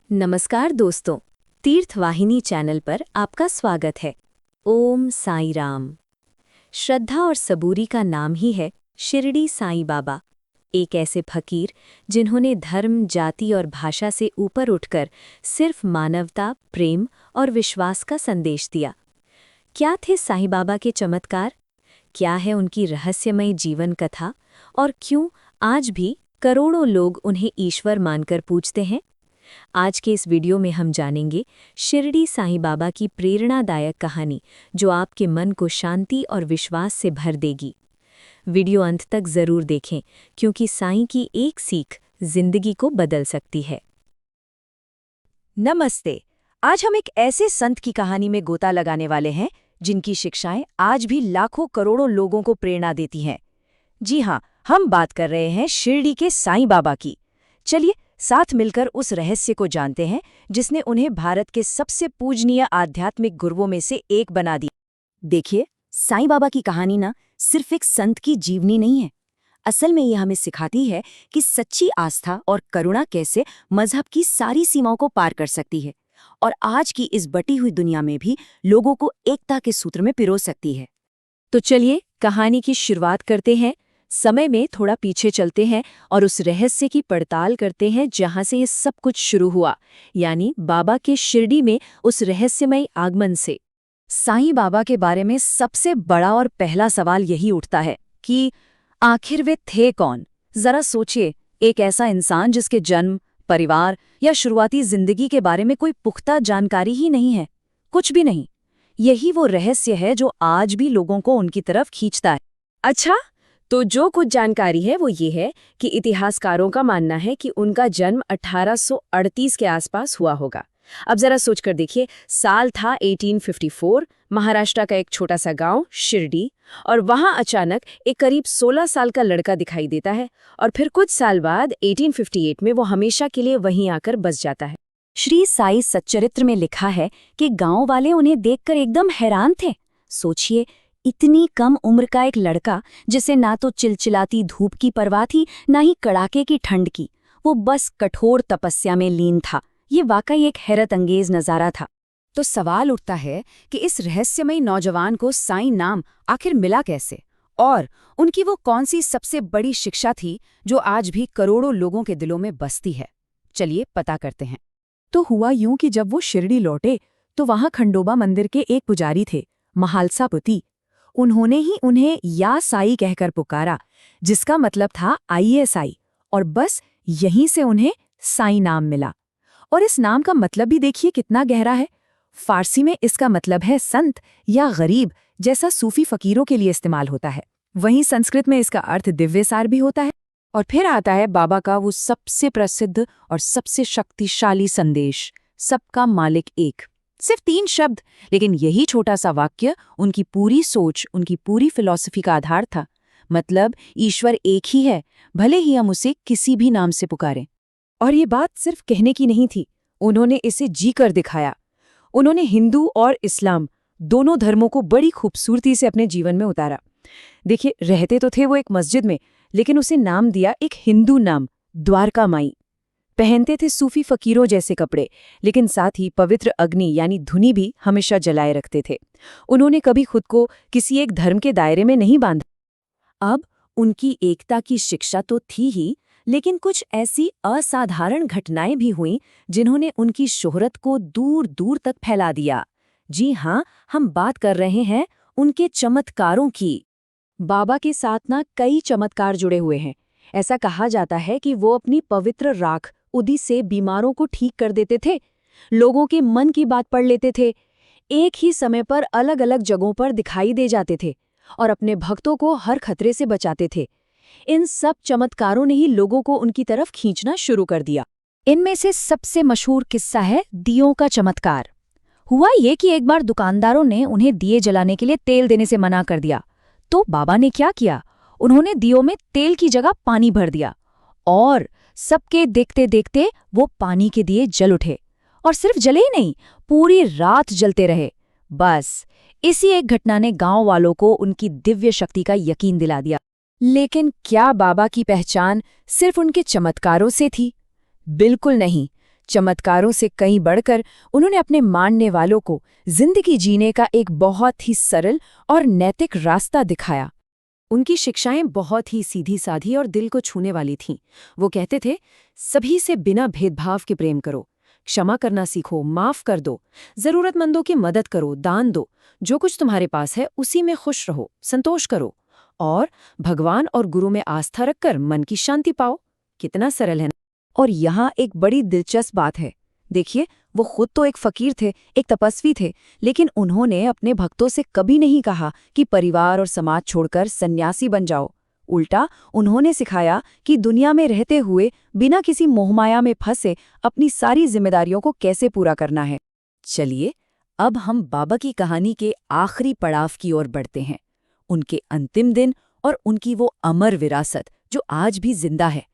नमस्कार दोस्तों, तीर्थवाहिनी चैनल पर आपका स्वागत है। ओम साईं राम। श्रद्धा और सबूरी का नाम ही है शिरडी साईं बाबा, एक ऐसे फकीर जिन्होंने धर्म, जाति और भाषा से ऊपर उठकर सिर्फ मानवता, प्रेम और विश्वास का संदेश दिया। क्या थे साईं बाबा के चमत्कार? क्या है उनकी रहस्यमयी जीवन कथा? और क्यों आज भी करोड़ों लोग उन्हें ईश्वर मानकर पूजते हैं? आज के इस वीडियो में हम जानेंगे शिरडी साईं बाबा की प्रेरणादायक कहानी, जो आपके मन को शांति और विश्वास से भर देगी। वीडियो अंत तक जरूर देखें, क्योंकि साईं की एक सीख जिंदगी को बदल सकती है। नमस्ते। आज हम एक ऐसे संत की कहानी में गोता लगाने वाले हैं जिनकी शिक्षाएं आज भी लाखों करोड़ों लोगों को प्रेरणा देती हैं। जी हाँ, हम बात कर रहे हैं शिरडी के साईं बाबा की। चलिए साथ मिलकर उस रहस्य को जानते हैं जिसने उन्हें भारत के सबसे पूजनीय आध्यात्मिक गुरुओं में से एक बना दिया। देखिए, साईं बाबा की कहानी ना सिर्फ एक संत की जीवनी नहीं है। असल में यह हमें सिखाती है कि सच्ची आस्था और करुणा कैसे मजहब की सारी सीमाओं को पार कर सकती है और आज की इस बटी हुई दुनिया में भी लोगों को एकता के सूत्र में पिरो सकती है। तो चलिए कहानी की शुरुआत करते हैं। समय में थोड़ा पीछे चलते हैं और उस रहस्य की पड़ताल करते हैं जहां से ये सब कुछ शुरू हुआ, यानी बाबा के शिरडी में उस रहस्यमयी आगमन से। साईं बाबा के बारे में सबसे बड़ा और पहला सवाल यही उठता है कि आखिर वे थे कौन? जरा सोचिए, एक ऐसा इंसान जिसके जन्म, परिवार या शुरुआती जिंदगी के बारे में कोई पुख्ता जानकारी ही नहीं है, कुछ भी नहीं। यही वो रहस्य है जो आज भी लोगों को उनकी तरफ खींचता है। अच्छा, तो जो कुछ जानकारी है वो ये है कि इतिहासकारों का मानना है कि उनका जन्म 1838 के आसपास हुआ होगा। अब जरा सोचकर देखिए, साल था 1854, महाराष्ट्र का एक छोटा सा गांव शिरडी, और वहां अचानक एक करीब 16 साल का लड़का दिखाई देता है और फिर कुछ साल बाद 1858 में वो हमेशा के लिए वहीं आकर बस जाता है। श्री साई सच्चरित्र में लिखा है कि गांव वाले उन्हें देखकर एकदम हैरान थे। सोचिए, इतनी कम उम्र का एक लड़का जिसे ना तो चिलचिलाती धूप की परवाह थी, ना ही कड़ाके की ठंड की, वो बस कठोर तपस्या में लीन था। ये वाकई एक हैरत अंगेज नज़ारा था। तो सवाल उठता है कि इस रहस्यमयी नौजवान को साईं नाम आखिर मिला कैसे, और उनकी वो कौन सी सबसे बड़ी शिक्षा थी जो आज भी करोड़ों लोगों के दिलों में बसती है। चलिए पता करते हैं। तो हुआ यूं कि जब वो शिरडी लौटे तो वहां खंडोबा मंदिर के एक पुजारी थे, महालसा पुती। उन्होंने ही उन्हें या साई कहकर पुकारा, जिसका मतलब था ISI, और बस यहीं से उन्हें साई नाम मिला। और इस नाम का मतलब भी देखिए कितना गहरा है। फारसी में इसका मतलब है संत या गरीब, जैसा सूफी फकीरों के लिए इस्तेमाल होता है। वहीं संस्कृत में इसका अर्थ दिव्यसार भी होता है। और फिर आता है बाबा का वो सबसे प्रसिद्ध और सबसे शक्तिशाली संदेश, सबका मालिक एक। सिर्फ 3 शब्द, लेकिन यही छोटा सा वाक्य उनकी पूरी सोच, उनकी पूरी फिलॉसफी का आधार था। मतलब ईश्वर एक ही है, भले ही हम उसे किसी भी नाम से पुकारें। और ये बात सिर्फ कहने की नहीं थी, उन्होंने इसे जी कर दिखाया। उन्होंने हिंदू और इस्लाम दोनों धर्मों को बड़ी खूबसूरती से अपने जीवन में उतारा। देखिए, रहते तो थे वो एक मस्जिद में, लेकिन उसे नाम दिया एक हिंदू नाम, द्वारका माई। पहनते थे सूफी फकीरों जैसे कपड़े, लेकिन साथ ही पवित्र अग्नि यानी धुनी भी हमेशा जलाए रखते थे। उन्होंने कभी खुद को किसी एक धर्म के दायरे में नहीं बांधा। अब उनकी एकता की शिक्षा तो थी ही, लेकिन कुछ ऐसी असाधारण घटनाएं भी हुईं जिन्होंने उनकी शोहरत को दूर दूर तक फैला दिया। जी हाँ, हम बात कर रहे हैं उनके चमत्कारों की। बाबा के साथ ना कई चमत्कार जुड़े हुए हैं। ऐसा कहा जाता है कि वो अपनी पवित्र राख उदी से बीमारों को ठीक कर देते थे, लोगों के मन की बात पढ़ लेते थे, एक ही समय पर अलग अलग जगहों पर दिखाई दे जाते थे और अपने भक्तों को हर खतरे से बचाते थे। इन सब चमत्कारों ने ही लोगों को उनकी तरफ खींचना शुरू कर दिया। इनमें से सबसे मशहूर किस्सा है दियों का चमत्कार। हुआ ये कि एक बार दुकानदारों ने उन्हें दिए जलाने के लिए तेल देने से मना कर दिया। तो बाबा ने क्या किया, उन्होंने दियों में तेल की जगह पानी भर दिया और सबके देखते देखते वो पानी के दिए जल उठे। और सिर्फ जले ही नहीं, पूरी रात जलते रहे। बस इसी एक घटना ने गांव वालों को उनकी दिव्य शक्ति का यकीन दिला दिया। लेकिन क्या बाबा की पहचान सिर्फ उनके चमत्कारों से थी? बिल्कुल नहीं। चमत्कारों से कहीं बढ़कर उन्होंने अपने मानने वालों को जिंदगी जीने का एक बहुत ही सरल और नैतिक रास्ता दिखाया। उनकी शिक्षाएं बहुत ही सीधी साधी और दिल को छूने वाली थीं। वो कहते थे, सभी से बिना भेदभाव के प्रेम करो, क्षमा करना सीखो, माफ कर दो, जरूरतमंदों की मदद करो, दान दो, जो कुछ तुम्हारे पास है उसी में खुश रहो, संतोष करो और भगवान और गुरु में आस्था रखकर मन की शांति पाओ। कितना सरल है ना? और यहाँ एक बड़ी दिलचस्प बात है। देखिए, वो खुद तो एक फकीर थे, एक तपस्वी थे, लेकिन उन्होंने अपने भक्तों से कभी नहीं कहा कि परिवार और समाज छोड़कर सन्यासी बन जाओ। उल्टा उन्होंने सिखाया कि दुनिया में रहते हुए बिना किसी मोहमाया में फंसे अपनी सारी जिम्मेदारियों को कैसे पूरा करना है। चलिए, अब हम बाबा की कहानी के आखिरी पड़ाव की ओर बढ़ते हैं, उनके अंतिम दिन और उनकी वो अमर विरासत जो आज भी जिंदा है।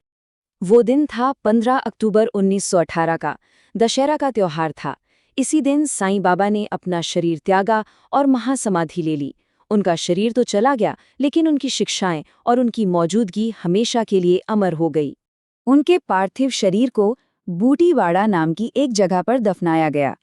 वो दिन था 15 अक्टूबर 1918 का, दशहरा का त्योहार था। इसी दिन साईं बाबा ने अपना शरीर त्यागा और महासमाधि ले ली। उनका शरीर तो चला गया, लेकिन उनकी शिक्षाएं और उनकी मौजूदगी हमेशा के लिए अमर हो गई। उनके पार्थिव शरीर को बूटीवाड़ा नाम की एक जगह पर दफनाया गया।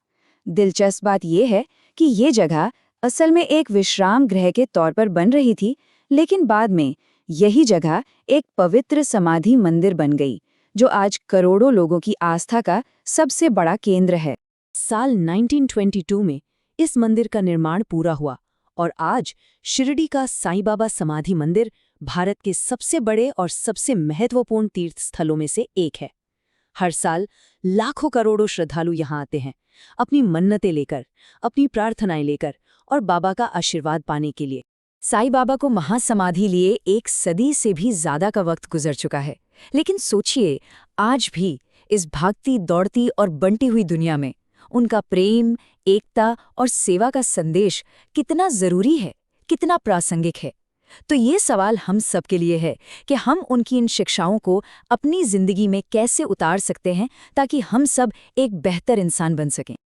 दिलचस्प बात यह है कि ये जगह असल में एक विश्राम गृह के तौर पर बन रही थी, लेकिन बाद में यही जगह एक पवित्र समाधि मंदिर बन गई, जो आज करोड़ों लोगों की आस्था का सबसे बड़ा केंद्र है। साल 1922 में इस मंदिर का निर्माण पूरा हुआ और आज शिरडी का साईं बाबा समाधि मंदिर भारत के सबसे बड़े और सबसे महत्वपूर्ण तीर्थ स्थलों में से एक है। हर साल लाखों करोड़ों श्रद्धालु यहाँ आते हैं, अपनी मन्नतें लेकर, अपनी प्रार्थनाएं लेकर और बाबा का आशीर्वाद पाने के लिए। साईं बाबा को महासमाधि लिए 1 सदी से भी ज्यादा का वक्त गुजर चुका है, लेकिन सोचिए, आज भी इस भागती दौड़ती और बंटी हुई दुनिया में उनका प्रेम, एकता और सेवा का संदेश कितना जरूरी है, कितना प्रासंगिक है। तो ये सवाल हम सब के लिए है कि हम उनकी इन शिक्षाओं को अपनी जिंदगी में कैसे उतार सकते हैं ताकि हम सब एक बेहतर इंसान बन सकें।